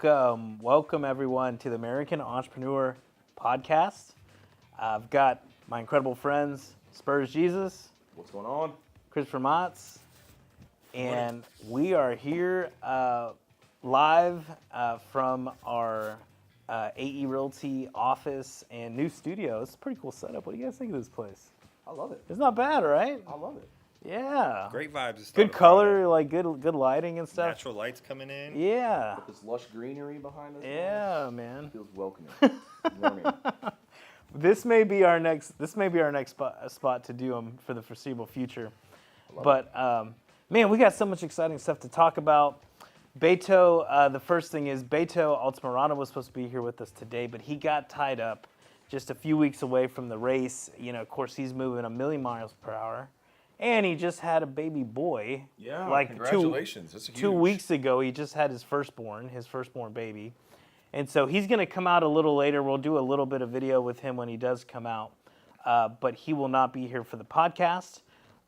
Welcome everyone to the American Entrepreneur Podcast. I've got my incredible friends, Spurs Jesus. What's going on? Christopher Matz. And we are here live from our AE Realty office and new studio. It's a pretty cool setup. What do you guys think of this place? I love it. It's not bad, right? I love it. Yeah. Great vibes. Good color, like good lighting and stuff. Natural lights coming in. Yeah. With this lush greenery behind us. Yeah, man. Feels welcoming. Warming. This may be our next spot to do them for the foreseeable future. But man, we got so much exciting stuff to talk about. Beto, the first thing is Beto Altamirano was supposed to be here with us today, but he got tied up just a few weeks away from the race. You know, of course, he's moving 1,000,000 miles per hour. And he just had a baby boy. Yeah, like congratulations. That's huge. 2 weeks ago, he just had his firstborn baby. And so he's going to come out a little later. We'll do a little bit of video with him when he does come out. But he will not be here for the podcast.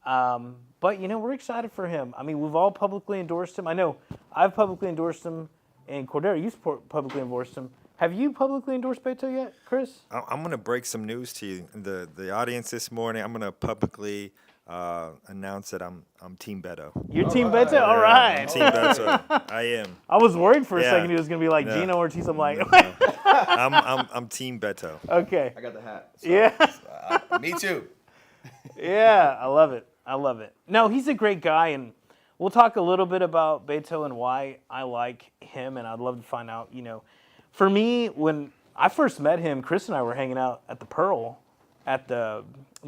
But, you know, we're excited for him. I mean, we've all publicly endorsed him. I know I've publicly endorsed him, and Cordero, you publicly endorsed him. Have you publicly endorsed Beto yet, Chris? I'm going to break some news to you. The audience this morning, I'm going to publicly announce that I'm Team Beto. You're Team Beto? All right. I'm Team Beto. I am. I was worried for a Yeah. second he was going to be like No. Gino Ortiz. I'm like, I'm Team Beto. okay. I got the hat. So, Yeah. me too. Yeah, I love it. No, he's a great guy, and we'll talk a little bit about Beto and why I like him, and I'd love to find out, you know. For me, when I first met him, Chris and I were hanging out at the Pearl at the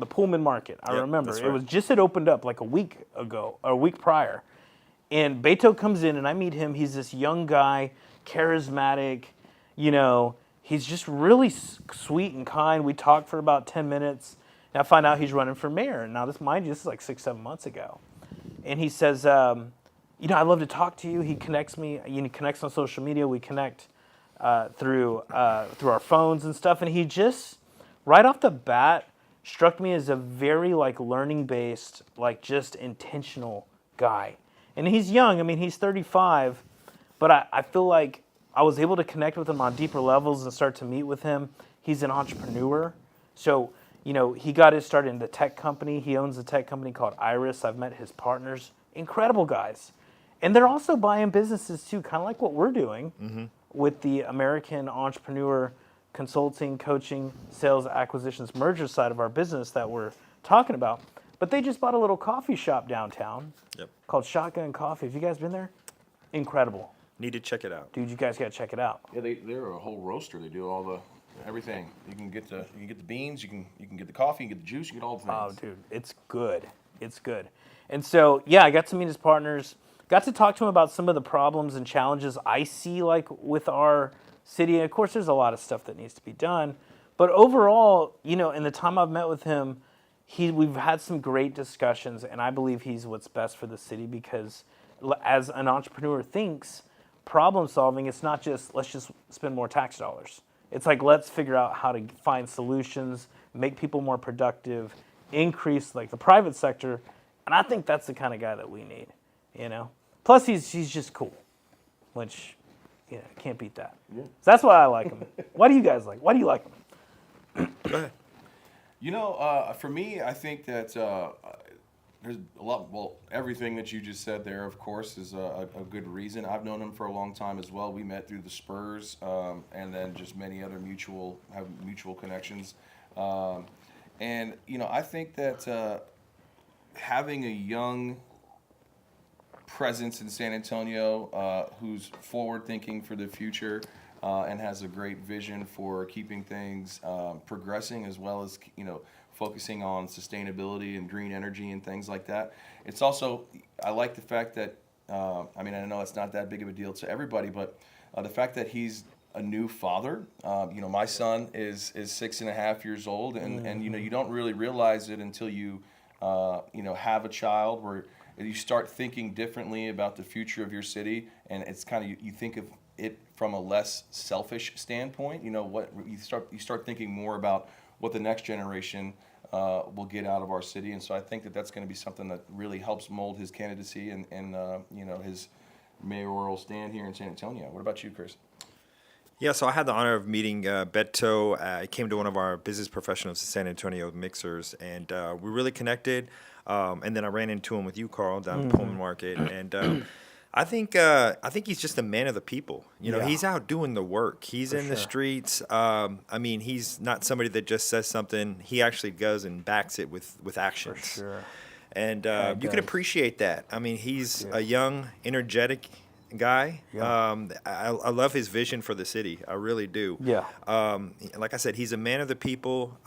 Pullman Market. I Yep, remember. that's It right. was just had opened up like a week ago, or a week prior. And Beto comes in, and I meet him. He's this young guy, charismatic, you know. He's just really sweet and kind. We talked for about 10 minutes. And I find out he's running for mayor. Now, this is like 6-7 months ago. And he says, you know, I'd love to talk to you. He connects me. He connects on social media. We connect through our phones and stuff. And he just, right off the bat, struck me as a very, like, learning-based, like, just intentional guy. And he's young. I mean, he's 35. But I feel like I was able to connect with him on deeper levels and start to meet with him. He's an entrepreneur. So, you know, he got his start in the tech company. He owns a tech company called Iris. I've met his partners. Incredible guys. And they're also buying businesses, too, kind of like what we're doing with the American Entrepreneur Consulting, Coaching, Sales, Acquisitions, Merger side of our business that we're talking about. But they just bought a little coffee shop downtown called Shotgun Coffee. Have you guys been there? Incredible. Need to check it out. Dude, you guys got to check it out. Yeah, they're a whole roaster. They do all the everything. You can get the beans. You can get the coffee. You can get the juice. You get all the things. Oh, dude, it's good. It's good. And so, yeah, I got to meet his partners. Got to talk to him about some of the problems and challenges I see, like, with our city. And, of course, there's a lot of stuff that needs to be done. But overall, you know, in the time I've met with him, we've had some great discussions, and I believe he's what's best for the city because as an entrepreneur thinks, problem solving, it's not just let's just spend more tax dollars. It's like let's figure out how to find solutions, make people more productive, increase like the private sector, and I think that's the kind of guy that we need, you know. Plus he's just cool, which can't beat that. Yeah. So that's why I like him. Why do you guys like? Why do you like him? Go ahead. You know, for me, I think that there's a lot. Well, everything that you just said there, of course, is a good reason. I've known him for a long time as well. We met through the Spurs, and then just many other mutual connections. And you know, I think that having a young presence in San Antonio who's forward-thinking for the future and has a great vision for keeping things progressing, as well as focusing on sustainability and green energy and things like that. It's also, I like the fact that, I mean, I know it's not that big of a deal to everybody, but the fact that he's a new father. My son is 6.5 years old, and you don't really realize it until you have a child where you start thinking differently about the future of your city, and it's kind of you think of it from a less selfish standpoint. What you start thinking more about what the next generation will get out of our city, and so I think that that's going to be something that really helps mold his candidacy and his mayoral stand here in San Antonio. What about you, Chris? Yeah, so I had the honor of meeting Beto. I came to one of our business professionals at San Antonio Mixers, and we really connected. And then I ran into him with you, Carl, down at Pullman Market, and I think he's just a man of the people. You know, Yeah. he's out doing the work. He's in the sure. streets. I mean, he's not somebody that just says something. He actually goes and backs it with actions. Sure. And it you can does. appreciate that. I mean, he's a young, energetic guy. Yeah. I love his vision for the city. I really do. Yeah. Like I said, he's a man of the people,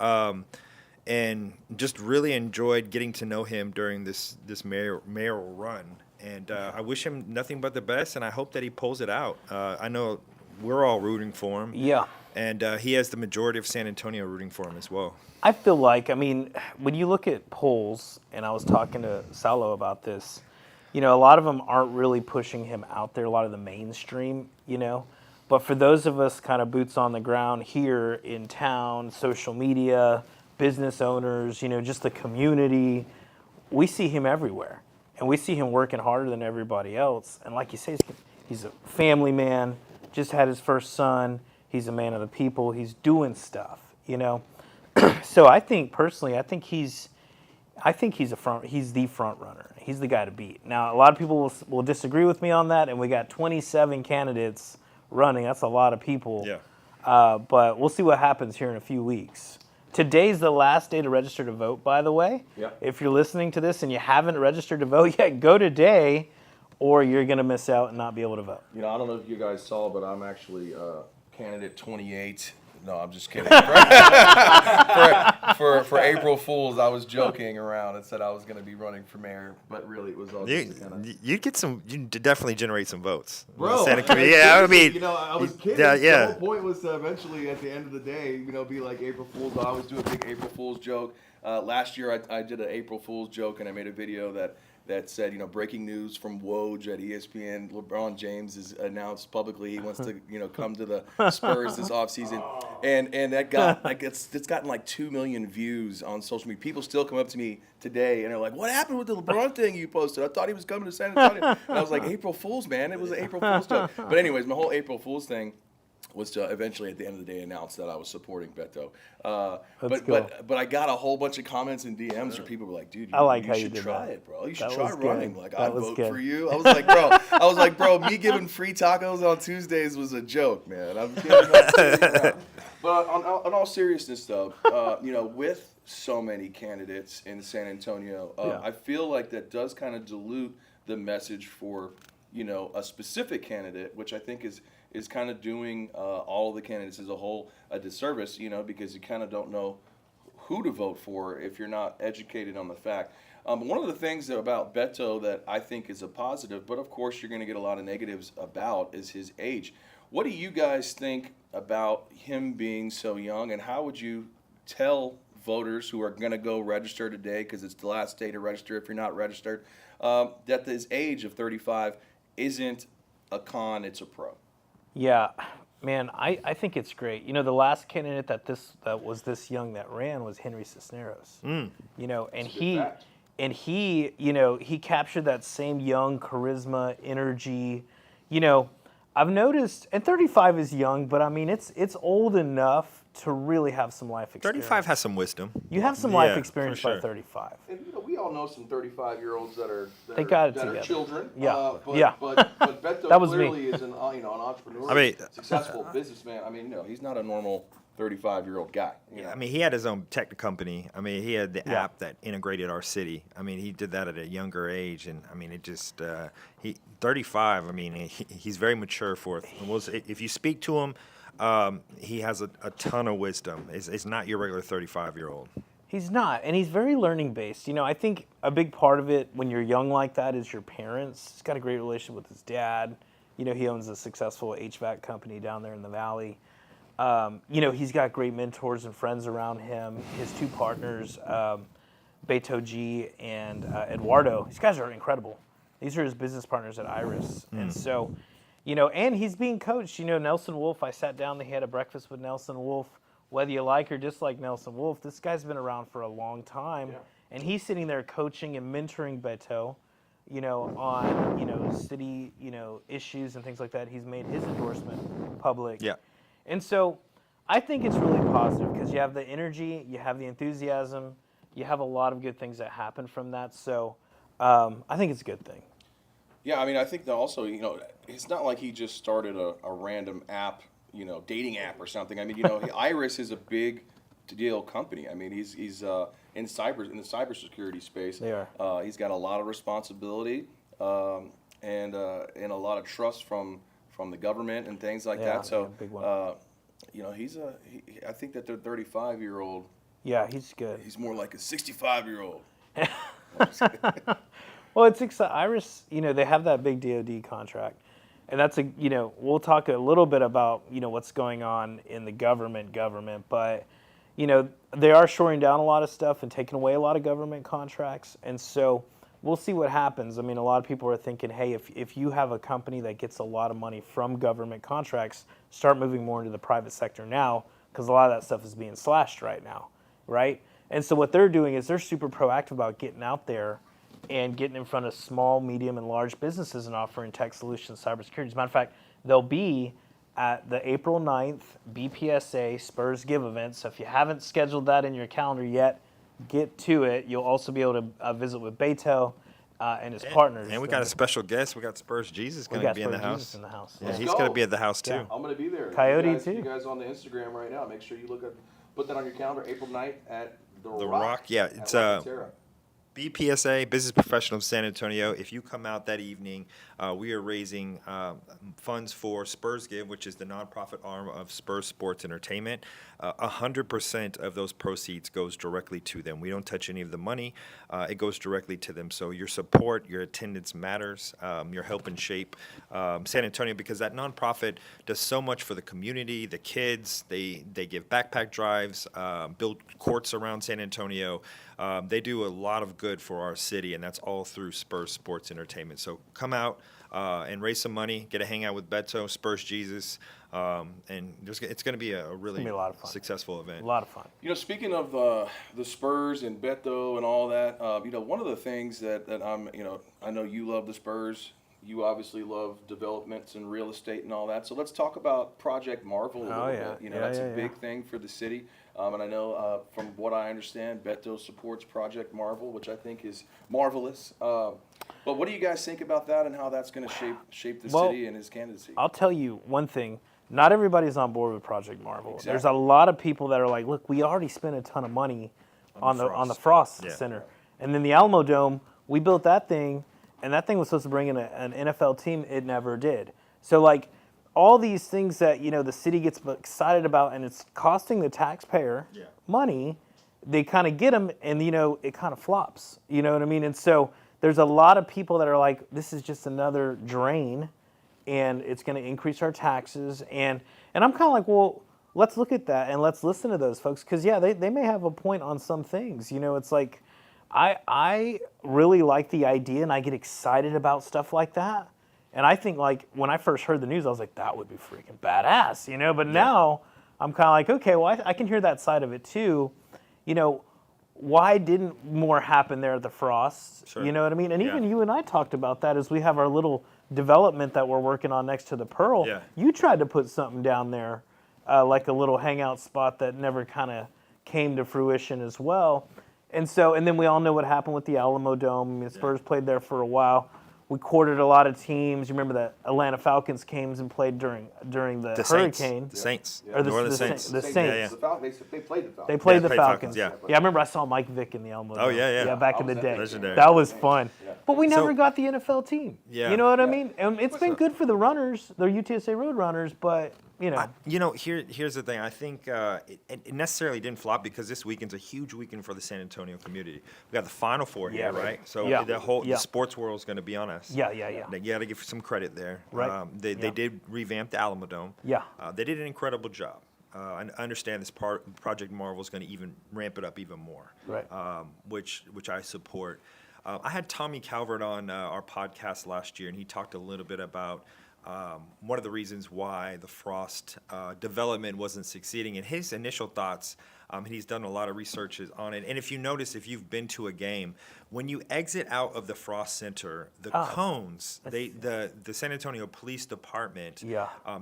and just really enjoyed getting to know him during this mayoral run. And I wish him nothing but the best, and I hope that he pulls it out. I know we're all rooting for him. Yeah. And he has the majority of San Antonio rooting for him as well. I feel like, I mean, when you look at polls, and I was talking to Salo about this, you know, a lot of them aren't really pushing him out there, a lot of the mainstream, you know. But for those of us kind of boots on the ground here in town, social media, business owners, you know, just the community, we see him everywhere. And we see him working harder than everybody else. And like you say, he's a family man, just had his first son. He's a man of the people. He's doing stuff, you know. So I think personally, he's the front runner. He's the guy to beat. Now a lot of people will disagree with me on that, and we got 27 candidates running. That's a lot of people. Yeah. But we'll see what happens here in a few weeks. Today's the last day to register to vote, by the way. Yeah. If you're listening to this and you haven't registered to vote yet, go today, or you're going to miss out and not be able to vote. You know, I don't know if you guys saw, but I'm actually candidate 28. No, I'm just kidding. for April Fools, I was joking around and said I was going to be running for mayor, but really it was all just kind of. You'd definitely generate some votes. Bro, Santa Cruz. Yeah, I mean, you know, I was kidding. yeah. The whole point was to eventually, at the end of the day, you know, be like April Fools. I always do a big April Fools joke. Last year, I did an April Fools joke, and I made a video that said, you know, breaking news from Woj at ESPN. LeBron James has announced publicly he wants to, you know, come to the Spurs this offseason. And that got it's gotten like 2 million views on social media. People still come up to me today and they're like, "What happened with the LeBron thing you posted? I thought he was coming to San Antonio." And I was like, "April Fools, man. It was an April Fools joke." But anyways, my whole April Fools thing was to eventually at the end of the day announce that I was supporting Beto. But I got a whole bunch of comments and DMs where people were like, "Dude, you should try it, bro. You should try running. Like, I'd vote for you." I was like, bro, me giving free tacos on Tuesdays was a joke, man. I'm kidding. But on all seriousness, though, you know, with so many candidates in San Antonio, I feel like that does kind of dilute the message for, you know, a specific candidate, which I think is kind of doing all of the candidates as a whole a disservice, you know, because you kind of don't know who to vote for if you're not educated on the fact. One of the things about Beto that I think is a positive, but of course you're going to get a lot of negatives about, is his age. What do you guys think about him being so young, and how would you tell voters who are going to go register today, because it's the last day to register if you're not registered, that his age of 35 isn't a con, it's a pro? Yeah, man, I think it's great. You know, the last candidate that was this young that ran was Henry Cisneros. You know, and he, you know, he captured that same young charisma, energy. You know, I've noticed, and 35 is young, but I mean, it's old enough to really have some life experience. 35 has some wisdom. You have some life Yeah, experience for by sure. 35. And you know, we all know some 35-year-olds that are together. children. Yeah. But Beto That was me. clearly is an entrepreneur, I mean, successful businessman. I mean, no, he's not a normal 35-year-old guy. You know? I mean, he had his own tech company. I mean, he had the Yeah. app that integrated our city. I mean, he did that at a younger age, and I mean, it just 35. I mean, he's very mature for it. If you speak to him, he has a ton of wisdom. It's not your regular 35-year-old. He's not, and he's very learning based. You know, I think a big part of it when you're young like that is your parents. He's got a great relationship with his dad. You know, he owns a successful HVAC company down there in the valley. You know, he's got great mentors and friends around him. His two partners, Beto G and Eduardo, these guys are incredible. These are his business partners at Iris. And so, you know, and he's being coached. You know, Nelson Wolf, I sat down, they had a breakfast with Nelson Wolf. Whether you like or dislike Nelson Wolf, this guy's been around for a long time. Yeah. And he's sitting there coaching and mentoring Beto, you know, on, you know, city, you know, issues and things like that. He's made his endorsement public. Yeah. And so I think it's really positive because you have the energy, you have the enthusiasm, you have a lot of good things that happen from that. So I think it's a good thing. Yeah, I mean, I think that also, it's not like he just started a random app, dating app or something. I mean, Iris is a big deal company. I mean, he's in the cybersecurity space. They are. He's got a lot of responsibility and a lot of trust from the government and things like Yeah, that. So, yeah, big one. I think that their 35-year-old, Yeah, he's good. he's more like a 65-year-old. Well, it's exciting. Iris, they have that big DoD contract, and that's we'll talk a little bit about what's going on in the government, but they are shoring down a lot of stuff and taking away a lot of government contracts, and so we'll see what happens. I mean, a lot of people are thinking, hey, if you have a company that gets a lot of money from government contracts, start moving more into the private sector now, because a lot of that stuff is being slashed right now, right? And so what they're doing is they're super proactive about getting out there and getting in front of small, medium, and large businesses and offering tech solutions, cybersecurity. As a matter of fact, they'll be at the April 9th BPSA Spurs Give event. So if you haven't scheduled that in your calendar yet, get to it. You'll also be able to visit with Beto and his partners. And we got a special guest. We got Spurs Jesus going to be in the house. Jesus in the house. Yeah, he's going to be at the house too. Yeah. I'm going to be there. Coyote, too. You guys on the Instagram right now, make sure you put that on your calendar, April 9th at The Rock, yeah, at it's La Cantera. BPSA, Business Professional of San Antonio. If you come out that evening, we are raising funds for Spurs Give, which is the nonprofit arm of Spurs Sports Entertainment. 100% of those proceeds goes directly to them. We don't touch any of the money. It goes directly to them. So your support, your attendance matters. You're helping shape San Antonio, because that nonprofit does so much for the community, the kids. They give backpack drives, build courts around San Antonio. They do a lot of good for our city, and that's all through Spurs Sports Entertainment. So come out and raise some money, get to hang out with Beto, Spurs Jesus, and it's going to be a really a lot of fun. successful event. A lot of fun. Speaking of the Spurs and Beto and all that, one of the things that I'm, I know you love the Spurs. You obviously love developments and real estate and all that. So let's talk about Project Marvel a little bit. That's a big thing for the city. And I know from what I understand, Beto supports Project Marvel, which I think is marvelous. But what do you guys think about that and how that's going to shape the city and his candidacy? I'll tell you one thing. Not everybody's on board with Project Marvel. Exactly. There's a lot of people that are like, look, we already spent a ton of money on the Frost Center. And then the Alamo Dome, we built that thing, and that thing was supposed to bring in an NFL team. It never did. So, like, all these things that, the city gets excited about, and it's costing the taxpayer money, they kind of get them, and, it kind of flops. You know what I mean? And so there's a lot of people that are like, this is just another drain, and it's going to increase our taxes. And I'm kind of like, well, let's look at that, and let's listen to those folks, because, they may have a point on some things. It's like, I really like the idea, and I get excited about stuff like that. And I think, like, when I first heard the news, I was like, that would be freaking badass, But now I'm kind of like, okay, well, I can hear that side of it too. Why didn't more happen there at the Frost? Sure. You know what I mean? And even you and I talked about that as we have our little development that we're working on next to the Pearl. Yeah. You tried to put something down there, like a little hangout spot that never kind of came to fruition as well. And then we all know what happened with the Alamo Dome. I mean, Spurs played there for a while. We courted a lot of teams. You remember that Atlanta Falcons came and played during the Hurricane. The Saints. Or New Orleans the Saints. Saints. Yeah. They played the Falcons. They played Yeah, the played Falcons. Falcons, yeah. I remember I saw Mike Vick in the Alamo Dome. Oh, yeah. Yeah, back in the day. Legendary. That was fun. Yeah. But we never So- got the NFL team. Yeah. You know what I mean? And it's been good for the runners, the UTSA Road Runners, but, Here's the thing. I think it necessarily didn't flop because this weekend's a huge weekend for the San Antonio community. We got the Final Four here, right? So the sports world is going to be on us. Yeah. You got to give some credit there. Right. They did revamp the Alamo Dome. Yeah. They did an incredible job. I understand this Project Marvel is going to even ramp it up even more. Right. Which I support. I had Tommy Calvert on our podcast last year, and he talked a little bit about one of the reasons why the Frost development wasn't succeeding. And his initial thoughts, He's done a lot of researches on it. And if you notice, if you've been to a game, when you exit out of the Frost Center, the cones, the San Antonio Police Department,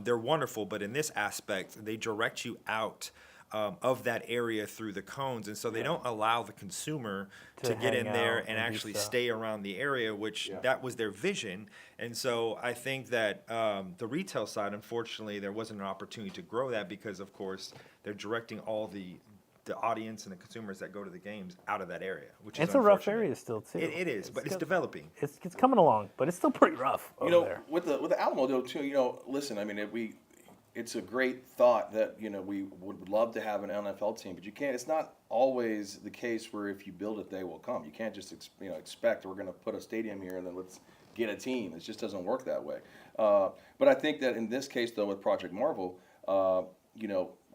they're wonderful. But in this aspect, they direct you out of that area through the cones, and so they don't allow the consumer to get in there and actually stay around the area, which that was their vision. And so I think that the retail side, unfortunately, there wasn't an opportunity to grow that because, of course, they're directing all the audience and the consumers that go to the games out of that area, which is it's a rough area still too. It is, but it's developing. It's coming along, but it's still pretty rough over there. With the Alamo though too, listen, I mean, it's a great thought that we would love to have an NFL team, but you can't. It's not always the case where if you build it, they will come. You can't just expect we're going to put a stadium here and then let's get a team. It just doesn't work that way. But I think that in this case though, with Project Marvel,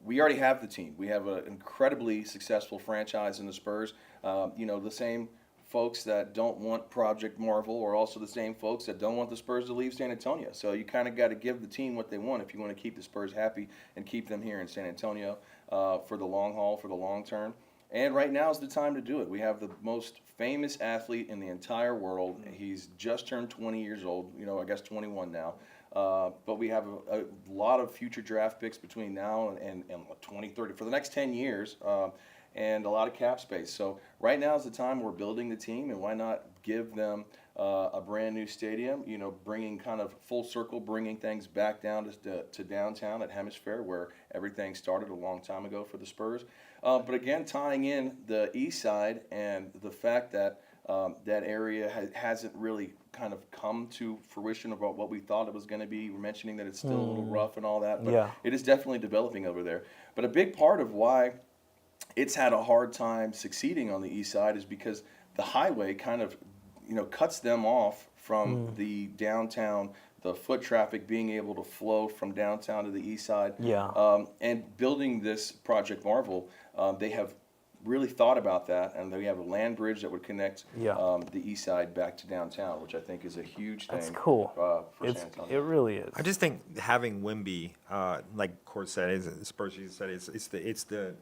we already have the team. We have an incredibly successful franchise in the Spurs. The same folks that don't want Project Marvel are also the same folks that don't want the Spurs to leave San Antonio. So you kind of got to give the team what they want if you want to keep the Spurs happy and keep them here in San Antonio for the long haul, for the long term. And right now is the time to do it. We have the most famous athlete in the entire world. He's just turned 20 years old, I guess 21 now. But we have a lot of future draft picks between now and 2030 for the next 10 years. And a lot of cap space. So right now is the time we're building the team, and why not give them a brand new stadium, bringing kind of full circle, bringing things back down to downtown at Hemisphere where everything started a long time ago for the Spurs. But again, tying in the east side and the fact that that area hasn't really kind of come to fruition about what we thought it was going to be. We're mentioning that it's still a little rough and all that, but it is definitely developing over there. But a big part of why it's had a hard time succeeding on the east side is because the highway kind of, cuts them off from the downtown, the foot traffic being able to flow from downtown to the east side. And building this Project Marvel, they have really thought about that, and we have a land bridge that would connect the east side back to downtown, which I think is a huge thing. That's cool. For San Antonio. It really is. I just think having Wemby, like Court said, Spurs said,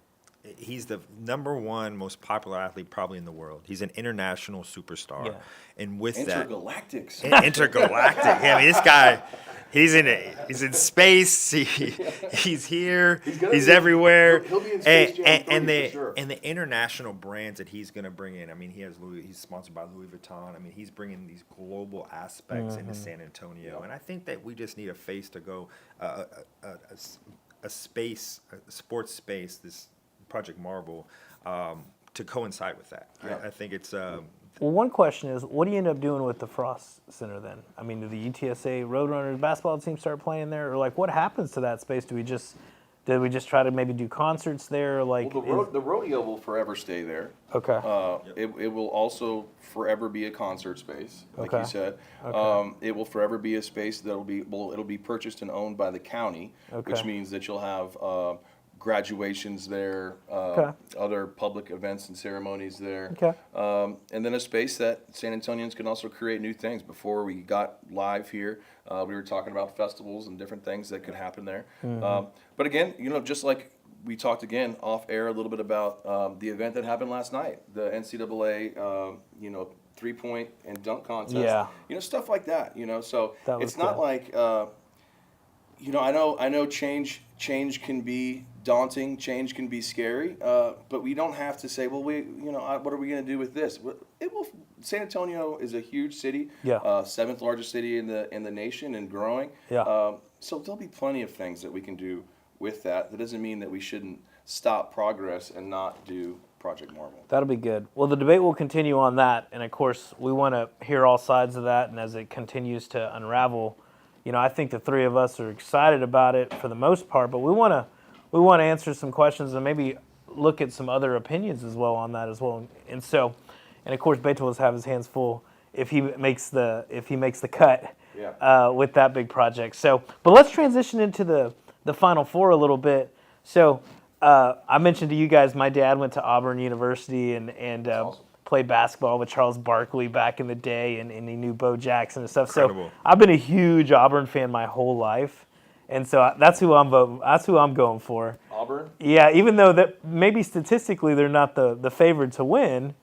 he's the number one most popular athlete probably in the world. He's an international superstar, and with intergalactic. Intergalactic. I mean, this guy, he's in space. He's here. He's everywhere. He'll be in Space Jam 3 for sure. And the international brands that he's going to bring in. I mean, he's sponsored by Louis Vuitton. I mean, he's bringing these global aspects into San Antonio, and I think that we just need a face to go, a sports space. This Project Marvel to coincide with that. I think it's. Well, one question is, what do you end up doing with the Frost Center then? I mean, do the UTSA Roadrunners basketball team start playing there, or what happens to that space? Did we just try to maybe do concerts there? The rodeo will forever stay there. Okay. It will also forever be a concert space, like you said. Okay. It will forever be a space that'll be purchased and owned by the county, which means that you'll have graduations there, other public events and ceremonies there. And then a space that San Antonians can also create new things. Before we got live here, we were talking about festivals and different things that could happen there. But again, just like we talked again off air a little bit about the event that happened last night, the NCAA, 3-point and dunk contest. Stuff like that. So it's not like, I know change can be daunting, change can be scary, but we don't have to say, well, what are we going to do with this? San Antonio is a huge city, 7th largest city in the nation and growing. So there'll be plenty of things that we can do with that. That doesn't mean that we shouldn't stop progress and not do Project Marvel. That'll be good. Well, the debate will continue on that, and of course, we want to hear all sides of that, and as it continues to unravel, I think the three of us are excited about it for the most part, but we want to answer some questions and maybe look at some other opinions as well on that as well. And of course, Beto will have his hands full if he makes the cut with that big project. But let's transition into the Final Four a little bit. So I mentioned to you guys, my dad went to Auburn University and awesome. Played basketball with Charles Barkley back in the day, and he knew Bo Jackson and stuff. Incredible. So I've been a huge Auburn fan my whole life, and so that's who I'm voting. That's who I'm going for. Auburn. Yeah, even though that maybe statistically they're not the favorite to win,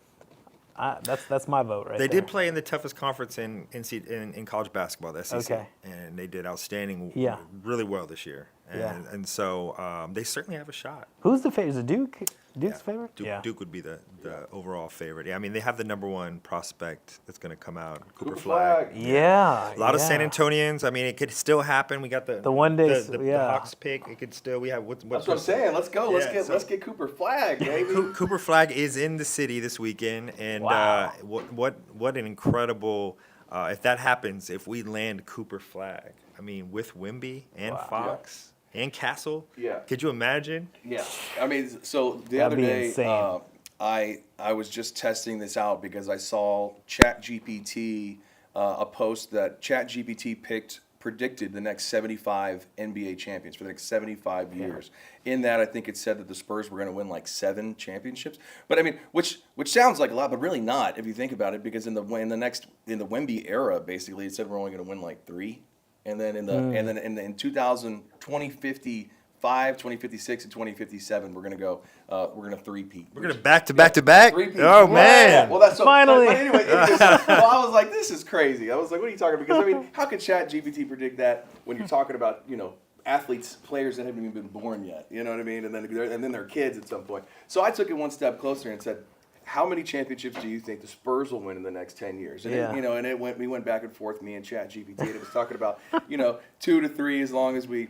that's my vote right They there. did play in the toughest conference in college basketball, the SEC, Okay. and they did outstanding, Yeah. really well this year. Yeah. And so they certainly have a shot. Who's the favorite? Is it Duke? Duke's Yeah. favorite? Duke would be the overall favorite. Yeah, I mean, they have the number one prospect that's going to come out, Cooper Cooper Flag. Flag. Yeah. A lot of San yeah. Antonians. I mean, it could still happen. We got the one day, the yeah. Hawks pick. It could still. We have what That's what I'm saying. Let's go. Yeah, Let's get Cooper Flag, baby. Cooper Flag is in the city this weekend, and Wow. what an incredible if that happens, if we land Cooper Flag. I mean, with Wemby and Wow. Fox and Castle. Yeah. Could you imagine? Yeah, I mean, so the That'd other be day, insane. I was just testing this out because I saw ChatGPT a post that ChatGPT predicted the next 75 NBA champions for the next 75 years. In that, I think it said that the Spurs were going to win like 7 championships. But I mean, which sounds like a lot, but really not if you think about it, because in the Wemby era, basically, it said we're only going to win like 3. And then in 2055, 2056, and 2057, we're gonna three-peat. We're gonna back to back to back. Three-peat. Oh Yeah. man! Well, that's so, Finally. But anyway, I was like, this is crazy. I was like, what are you talking about? Because I mean, how could ChatGPT predict that when you're talking about athletes, players that haven't even been born yet? You know what I mean? And then they're kids at some point. So I took it one step closer and said, how many championships do you think the Spurs will win in the next 10 years? And Yeah. we went back and forth, me and ChatGPT, and it was talking about 2 to 3 as long as we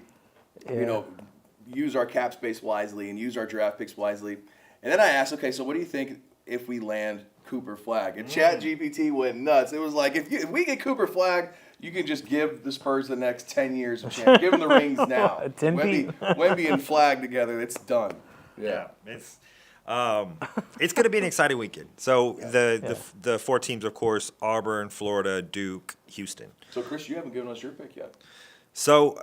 use our cap space wisely and use our draft picks wisely. And then I asked, okay, so what do you think if we land Cooper Flag? And ChatGPT went nuts. It was like, if we get Cooper Flag, you can just give the Spurs the next 10 years of champ. Give them the rings now. 10 Wemby and Flag together, it's done. Yeah, it's going to be an exciting weekend. So the 4 teams, of course: Auburn, Florida, Duke, Houston. So Chris, you haven't given us your pick yet. So,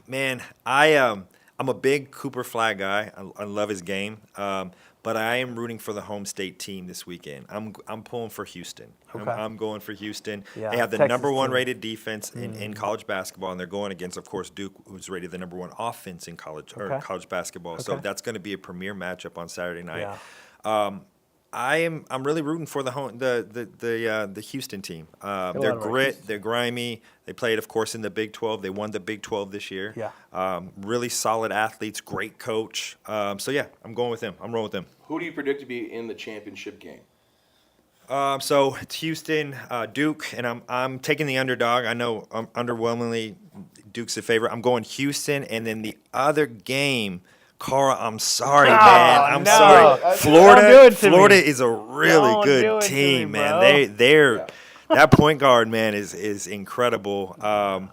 man, I'm a big Cooper Flag guy. I love his game. But I am rooting for the home state team this weekend. I'm pulling for Houston. Okay. I'm going for Houston. Yeah, They have the Texas number 1 team. rated defense in college basketball, and they're going against, of course, Duke, who's rated the number 1 offense in college college basketball. So Okay. that's going to be a premier matchup on Saturday night. Yeah. I'm really rooting for the Houston team. a They're lot of grit, they're grimy. They played, of course, in the Big 12. They won the Big 12 this year. Yeah. Really solid athletes, great coach. So yeah, I'm going with them. I'm rolling with them. Who do you predict to be in the championship game? So it's Houston, Duke, and I'm taking the underdog. I know underwhelmingly Duke's the favorite. I'm going Houston, and then the other game. Cara, I'm sorry, man. I'm no. sorry. Don't do it to Florida me. is a really Don't do good it to team, me, man. bro. They're that point guard, man, is incredible. And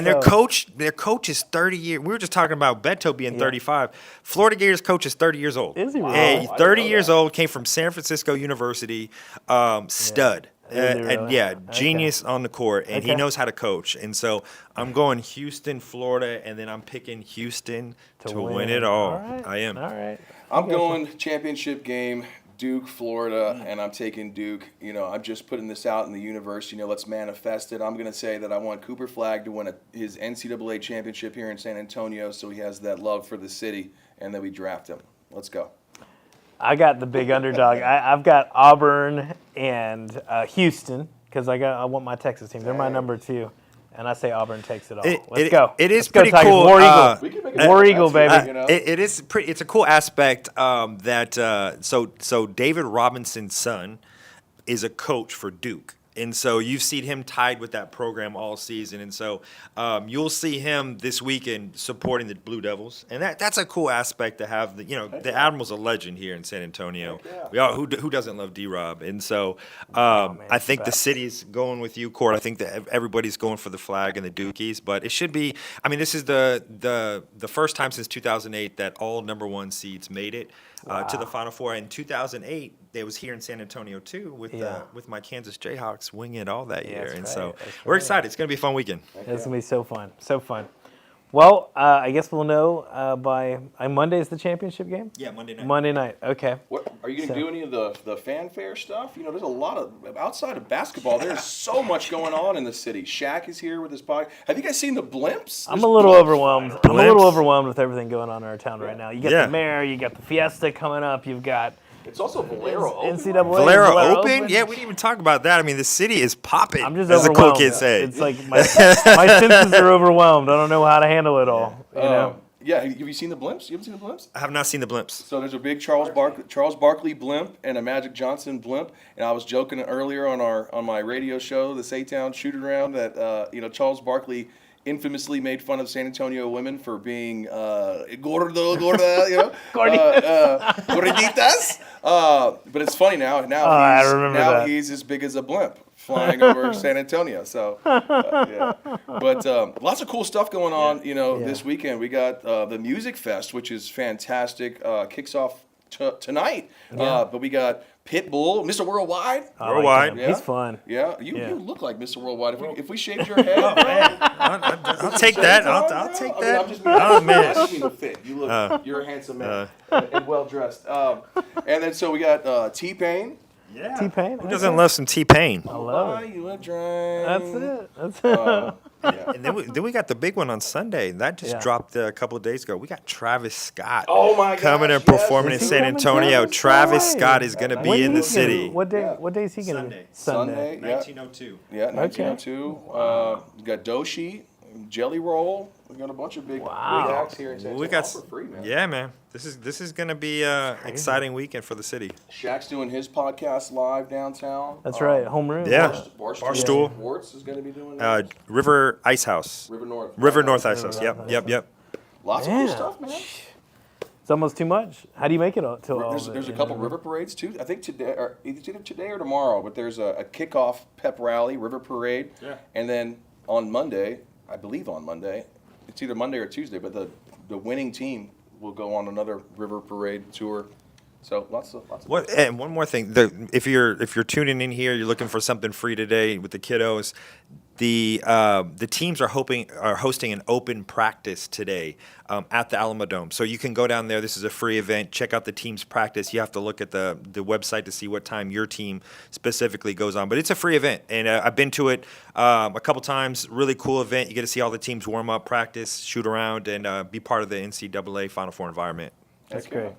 their coach is 30 years. We were just talking about Beto being 35. Florida Gators coach is 30 years old. Is he really? Hey, Wow, I 30 didn't know years that. old, came from San Francisco University, stud. Is he really? Genius on the court, and he Okay. knows how to coach. And so I'm going Houston, Florida, and then I'm picking Houston to win it all. right. I am. All right. I'm going championship game, Duke, Florida, and I'm taking Duke. I'm just putting this out in the universe. Let's manifest it. I'm going to say that I want Cooper Flag to win his NCAA championship here in San Antonio, so he has that love for the city, and then we draft him. Let's go. I got the big underdog. I've got Auburn and Houston because I want my Texas team. They're my number 2, and I say Auburn takes it all. Let's go. It is Let's go, pretty Tigers. cool. War Eagle. We can make it War happen. Eagle, That's baby. It is pretty. It's a cool aspect that so David Robinson's son is a coach for Duke. And so you've seen him tied with that program all season. And so you'll see him this weekend supporting the Blue Devils. And that's a cool aspect to have. The Admiral's a legend here in San Antonio. Who doesn't love D-Rob? And so man, I think the best. city's going with you, Court. I think that everybody's going for the Flag and the Dukies. But it should be – I mean, this is the first time since 2008 that all number 1 seeds made it to the Final Four. In 2008, it was here in San Antonio, too, with my Kansas Jayhawks winning it all that year. that's And right, so that's we're right. excited. It's going to be a fun weekend. It's going to be so fun. So fun. Well, I guess we'll know by Monday is the championship game? Yeah, Monday night. Monday night, okay. What are you going to So- do any of the fanfare stuff? You know, there's a lot of outside of basketball. There's so much going on in the city. Shaq is here with his podcast. Have you guys seen the blimps? I'm There's a little blimps overwhelmed. flying I'm a little Blimps. overwhelmed with everything going on in our town right now. You got Yeah. the mayor, you got the Fiesta coming up, you've got It's also Valero Open. NCAA. Valero Valero Open? Yeah, we didn't even talk about that. I mean, the city is popping, I'm just as the overwhelmed. cool kids say. It's like my senses are overwhelmed. I don't know how to handle it all. You know? Yeah, have you seen the blimps? You haven't seen the blimps? I have not seen the blimps. So there's a big Charles Barkley blimp and a Magic Johnson blimp, and I was joking earlier on my radio show, the Saytown Shoot Around, that Charles Barkley infamously made fun of San Antonio women for being gorditas. But it's funny now. I remember that. He's as big as a blimp flying over San Antonio. So, yeah. But lots of cool stuff going on. This weekend we got the Music Fest, which is fantastic. Kicks off tonight. But we got Pitbull, Mr. Worldwide. I like Worldwide. him. Yeah. He's fun. Yeah, you Yeah. look like Mr. Worldwide. If we shaved your head, I'll take that. I'll take that. I'm just Oh, man. I just mean the fit. You look. You're a handsome man and well dressed. And then so we got T-Pain. Yeah. T-Pain. Who doesn't love some T-Pain? I love Buy it. you a drink. That's it. That's it. Yeah. And then we got the big one on Sunday. That just Yeah. dropped a couple of days ago. We got Travis Scott Oh my gosh, coming and yes. performing in Is he San coming? Antonio. Travis? Travis No way. Scott is going to be When in the is he gonna- city. What day? Yeah. What day is he gonna Sunday. be? Sunday. Yeah. 1902. Yeah, 1902. We got Doshi, Jelly Roll. We got a bunch of big acts here in San We Antonio. got All for free, man. Yeah, man. This is going to be an exciting weekend for the city. Shaq's doing his podcast live downtown. That's right. Home room. Yeah. Barstool. Barstool. Warts is going to be doing that. River Ice House. River North. River North Ice House. Yep. Lots of Man. cool stuff, man. It's almost too much. How do you make it till all of it? There's a couple river parades too. I think today, or either today or tomorrow. But there's a kickoff pep rally, river parade, and then on Monday, I believe on Monday, it's either Monday or Tuesday. But the winning team will go on another river parade tour. So lots of. What? And one more thing: if you're tuning in here, you're looking for something free today with the kiddos. The teams are hosting an open practice today at the Alamo Dome. So you can go down there. This is a free event. Check out the team's practice. You have to look at the website to see what time your team specifically goes on. But it's a free event, and I've been to it a couple times. Really cool event. You get to see all the teams warm up, practice, shoot around, and be part of the NCAA Final Four environment. That's great.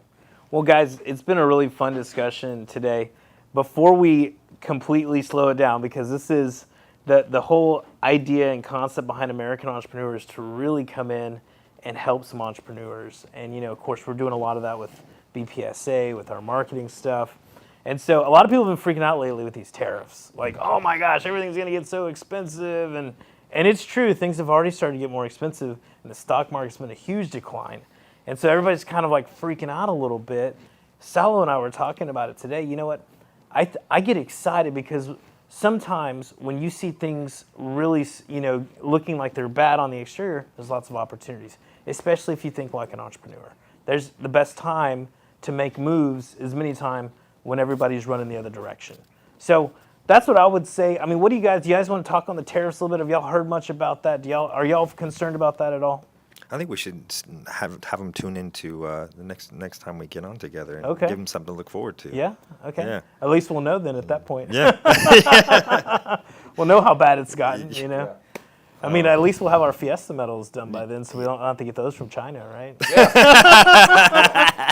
Well, guys, it's been a really fun discussion today. Before we completely slow it down, because this is the whole idea and concept behind American Entrepreneurs to really come in and help some entrepreneurs. And, of course, we're doing a lot of that with BPSA, with our marketing stuff. And so a lot of people have been freaking out lately with these tariffs. Like, oh my gosh, everything's going to get so expensive. And it's true, things have already started to get more expensive, and the stock market's been a huge decline. And so everybody's kind of like freaking out a little bit. Salo and I were talking about it today. You know what? I get excited because sometimes when you see things really, looking like they're bad on the exterior, there's lots of opportunities, especially if you think like an entrepreneur. There's the best time to make moves is many times when everybody's running the other direction. So that's what I would say. I mean, what do you guys want to talk on the tariffs a little bit? Have y'all heard much about that? Are y'all concerned about that at all? I think we should have them tune into the next time we get on together and Okay. give them something to look forward to. Yeah? Okay. Yeah. At least we'll know then at that point. Yeah. We'll know how bad it's gotten, I mean, at least we'll have our Fiesta medals done by then, so we don't have to get those from China, right?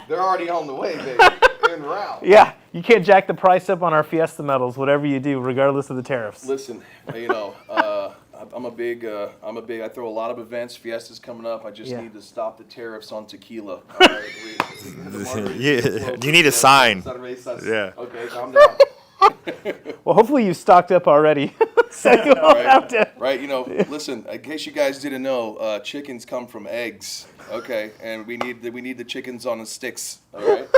They're already on the way, baby. En route. Yeah, you can't jack the price up on our Fiesta medals, whatever you do, regardless of the tariffs. Listen, I'm a big, I throw a lot of events. Fiesta's coming up. I just need to stop the tariffs on tequila. All right, Yeah. You need a sign. Yeah. Okay, calm down. Well, hopefully you stocked up already, so you won't have to. Right, listen, in case you guys didn't know, chickens come from eggs, okay? And we need the chickens on the sticks, all right?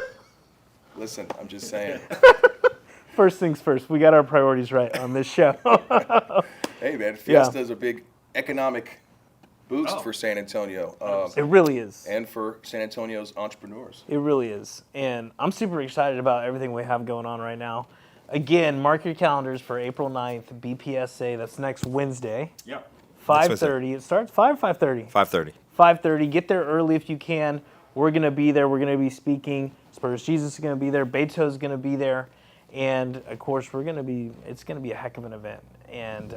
Listen, I'm just saying. First things first, we got our priorities right on this show. Hey, man, Fiesta is a big economic boost for San Antonio. It really is. And for San Antonio's entrepreneurs. It really is. And I'm super excited about everything we have going on right now. Again, mark your calendars for April 9th, BPSA. That's next Wednesday. Yep. 5:30. It starts 5:30. 5:30. 5:30. Get there early if you can. We're going to be there. We're going to be speaking. Spurs Jesus is going to be there. Beto's going to be there. And, of course, it's going to be a heck of an event. And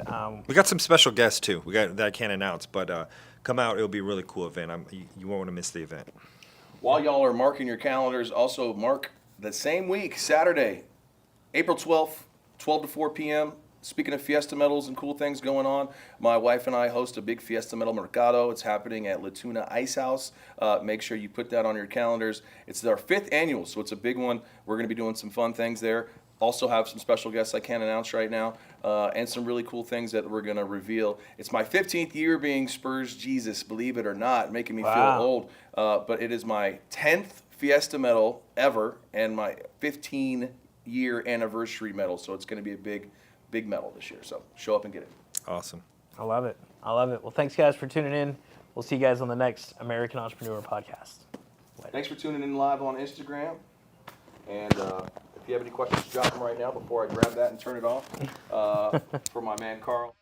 We got some special guests too. We got that I can't announce, but come out. It'll be a really cool event. You won't want to miss the event. While y'all are marking your calendars, also mark the same week, Saturday, April 12th, 12 to 4 p.m. Speaking of Fiesta Metals and cool things going on, my wife and I host a big Fiesta Metal Mercado. It's happening at La Tuna Ice House. Make sure you put that on your calendars. It's our 5th annual, so it's a big one. We're going to be doing some fun things there. Also have some special guests I can't announce right now, and some really cool things that we're going to reveal. It's my 15th year being Spurs Jesus, believe it or not, making me feel old. But it is my 10th Fiesta Medal ever and my 15-year anniversary medal. So it's going to be a big medal this year. So show up and get it. Awesome. I love it. Well, thanks, guys, for tuning in. We'll see you guys on the next American Entrepreneur Podcast. Later. Thanks for tuning in live on Instagram. And if you have any questions, drop them right now before I grab that and turn it off. For my man Carl.